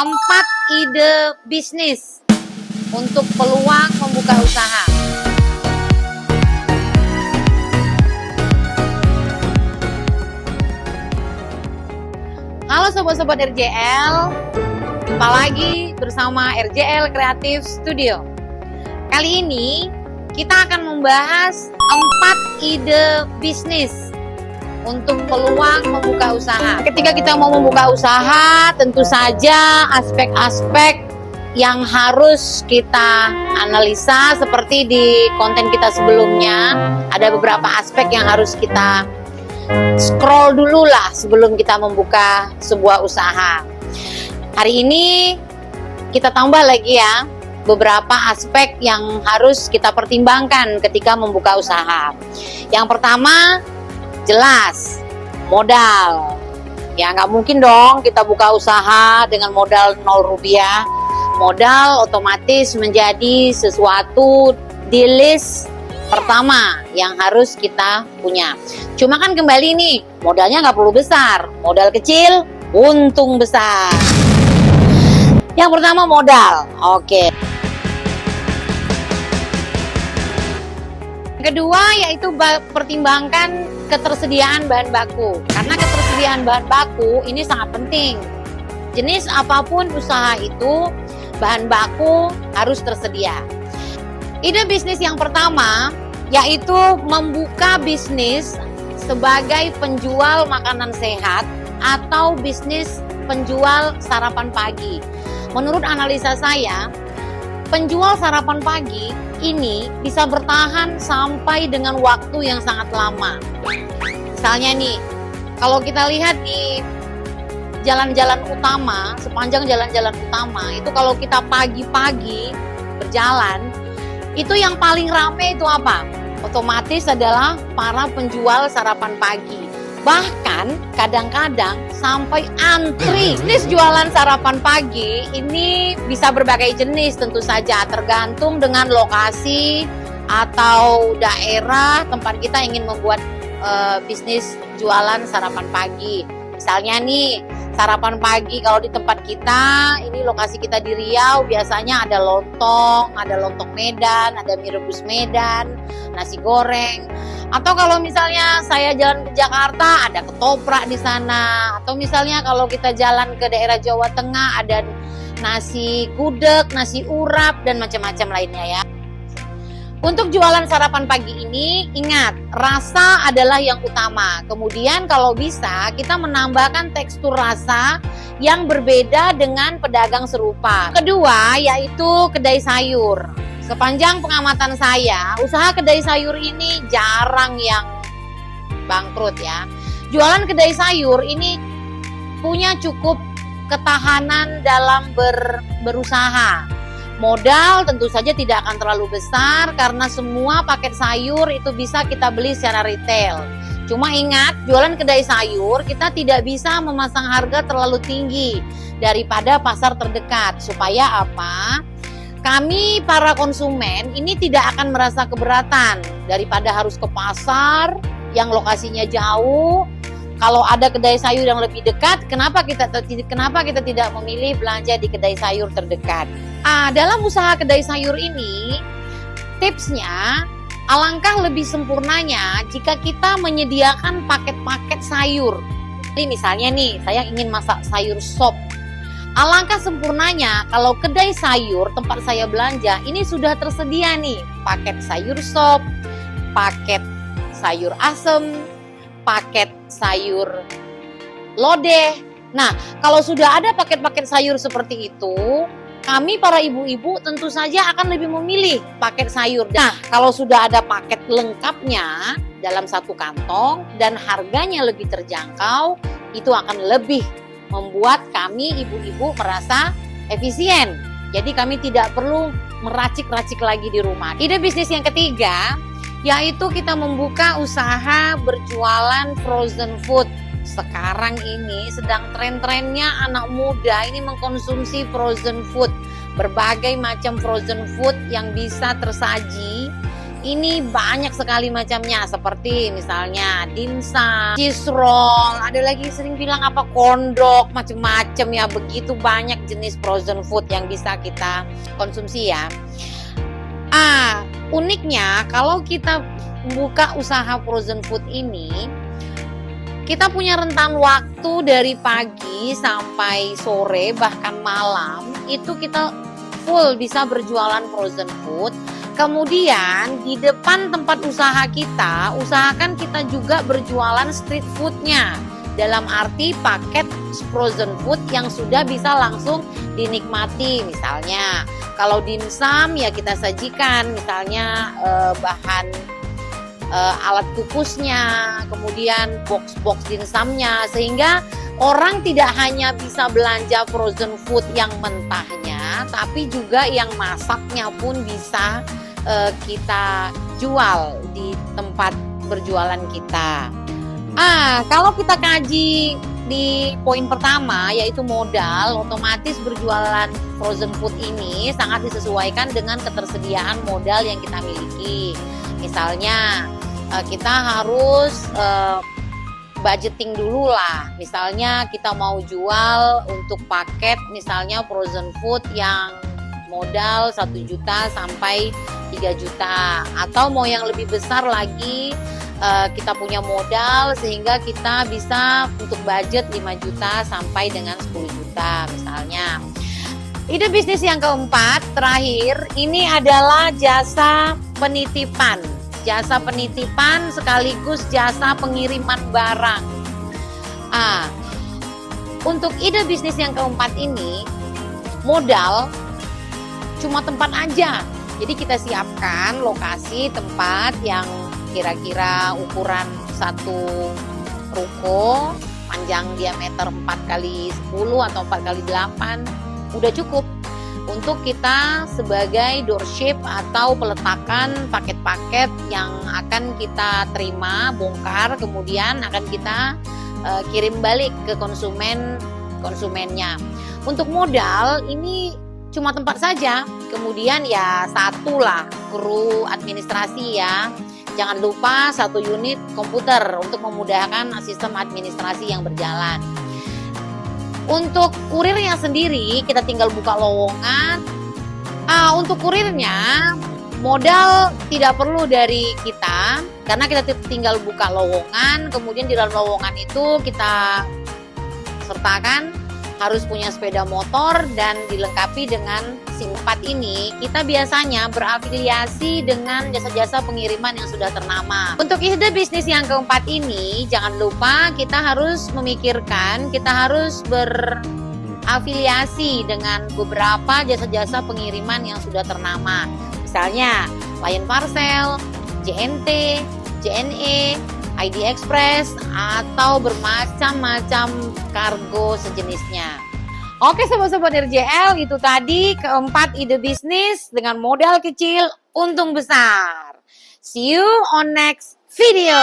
4 ide bisnis untuk peluang membuka usaha. Halo sobat-sobat RJL, jumpa lagi bersama RJL Creative Studio. Kali ini kita akan membahas 4 ide bisnis untuk peluang membuka usaha. Ketika kita mau membuka usaha, tentu saja aspek-aspek yang harus kita analisa seperti di konten kita sebelumnya. Ada beberapa aspek yang harus kita scroll dulu lah sebelum kita membuka sebuah usaha. Hari ini kita tambah lagi ya beberapa aspek yang harus kita pertimbangkan ketika membuka usaha. Yang pertama, jelas modal. Ya nggak mungkin dong kita buka usaha dengan modal 0 rupiah. Modal otomatis menjadi sesuatu di list pertama yang harus kita punya. Cuma kan kembali nih, modalnya nggak perlu besar. Modal kecil, untung besar. Yang pertama modal. Oke. Kedua yaitu pertimbangkan ketersediaan bahan baku. Karena ketersediaan bahan baku ini sangat penting. Jenis apapun usaha itu, bahan baku harus tersedia. Ide bisnis yang pertama yaitu membuka bisnis sebagai penjual makanan sehat atau bisnis penjual sarapan pagi. Menurut analisa saya, penjual sarapan pagi ini bisa bertahan sampai dengan waktu yang sangat lama. Misalnya nih, kalau kita lihat di jalan-jalan utama, sepanjang jalan-jalan utama, itu kalau kita pagi-pagi berjalan, itu yang paling rame itu apa? Otomatis adalah para penjual sarapan pagi. Bahkan kadang-kadang sampai antri. Jenis jualan sarapan pagi ini bisa berbagai jenis tentu saja, tergantung dengan lokasi atau daerah tempat kita ingin membuat bisnis jualan sarapan pagi. Misalnya nih, sarapan pagi kalau di tempat kita, ini lokasi kita di Riau, biasanya ada lontong Medan, ada mie rebus Medan, nasi goreng. Atau kalau misalnya saya jalan ke Jakarta, ada ketoprak di sana. Atau misalnya kalau kita jalan ke daerah Jawa Tengah, ada nasi gudeg, nasi urap, dan macam-macam lainnya ya. Untuk jualan sarapan pagi ini, ingat, rasa adalah yang utama. Kemudian kalau bisa, kita menambahkan tekstur rasa yang berbeda dengan pedagang serupa. Kedua, yaitu kedai sayur. Sepanjang pengamatan saya, usaha kedai sayur ini jarang yang bangkrut ya. Jualan kedai sayur ini punya cukup ketahanan dalam berusaha. Modal tentu saja tidak akan terlalu besar karena semua paket sayur itu bisa kita beli secara retail. Cuma ingat, jualan kedai sayur kita tidak bisa memasang harga terlalu tinggi daripada pasar terdekat. Supaya apa? Kami para konsumen ini tidak akan merasa keberatan daripada harus ke pasar yang lokasinya jauh. Kalau ada kedai sayur yang lebih dekat, kenapa kita tidak memilih belanja di kedai sayur terdekat? Dalam usaha kedai sayur ini, tipsnya alangkah lebih sempurnanya jika kita menyediakan paket-paket sayur. Jadi misalnya nih, saya ingin masak sayur sop. Alangkah sempurnanya kalau kedai sayur tempat saya belanja ini sudah tersedia nih paket sayur sop, paket sayur asem, paket sayur lodeh. Nah, kalau sudah ada paket-paket sayur seperti itu, kami para ibu-ibu tentu saja akan lebih memilih paket sayur. Nah, kalau sudah ada paket lengkapnya dalam satu kantong dan harganya lebih terjangkau, itu akan lebih membuat kami ibu-ibu merasa efisien. Jadi kami tidak perlu meracik-racik lagi di rumah. Ide bisnis yang ketiga yaitu kita membuka usaha berjualan frozen food. Sekarang ini sedang tren-trennya anak muda ini mengkonsumsi frozen food. Berbagai macam frozen food yang bisa tersaji Ini banyak sekali macamnya, seperti misalnya dimsum, cheese roll, ada lagi sering bilang apa kondok, macam-macam ya. Begitu banyak jenis frozen food yang bisa kita konsumsi ya. Uniknya kalau kita buka usaha frozen food ini, kita punya rentan waktu dari pagi sampai sore bahkan malam, itu kita full bisa berjualan frozen food. Kemudian di depan tempat usaha kita, usahakan kita juga berjualan street foodnya. Dalam arti paket frozen food yang sudah bisa langsung dinikmati. Misalnya kalau dimsum ya kita sajikan misalnya bahan alat kukusnya, kemudian box-box dimsumnya, sehingga orang tidak hanya bisa belanja frozen food yang mentahnya, tapi juga yang masaknya pun bisa kita jual di tempat berjualan kita. Kalau kita kaji di poin pertama yaitu modal, otomatis berjualan frozen food ini sangat disesuaikan dengan ketersediaan modal yang kita miliki. Misalnya kita harus budgeting dulu lah. Misalnya kita mau jual untuk paket misalnya frozen food yang modal 1 juta sampai 3 juta, atau mau yang lebih besar lagi, kita punya modal sehingga kita bisa untuk budget 5 juta sampai dengan 10 juta misalnya. Ide bisnis yang keempat terakhir ini adalah jasa penitipan. Jasa penitipan sekaligus jasa pengiriman barang. Untuk ide bisnis yang keempat ini, modal cuma tempat aja. Jadi kita siapkan lokasi tempat yang kira-kira ukuran satu ruko, panjang diameter 4x10 atau 4x8, udah cukup untuk kita sebagai doorship atau peletakan paket-paket yang akan kita terima, bongkar, kemudian akan kita kirim balik ke konsumennya. Untuk modal ini cuma tempat saja, kemudian ya satu lah kru administrasi ya. Jangan lupa 1 unit komputer untuk memudahkan sistem administrasi yang berjalan. Untuk kurirnya sendiri kita tinggal buka lowongan. Untuk kurirnya modal tidak perlu dari kita karena kita tinggal buka lowongan, kemudian di dalam lowongan itu kita sertakan harus punya sepeda motor dan dilengkapi dengan SIM 4 ini. Kita biasanya berafiliasi dengan jasa-jasa pengiriman yang sudah ternama. Untuk ide bisnis yang keempat ini, jangan lupa kita harus memikirkan, kita harus berafiliasi dengan beberapa jasa-jasa pengiriman yang sudah ternama. Misalnya Lion Parcel, JNT, JNE, ID Express, atau bermacam-macam kargo sejenisnya. Oke sobat-sobat RJL, itu tadi keempat ide bisnis dengan modal kecil, untung besar. See you on next video.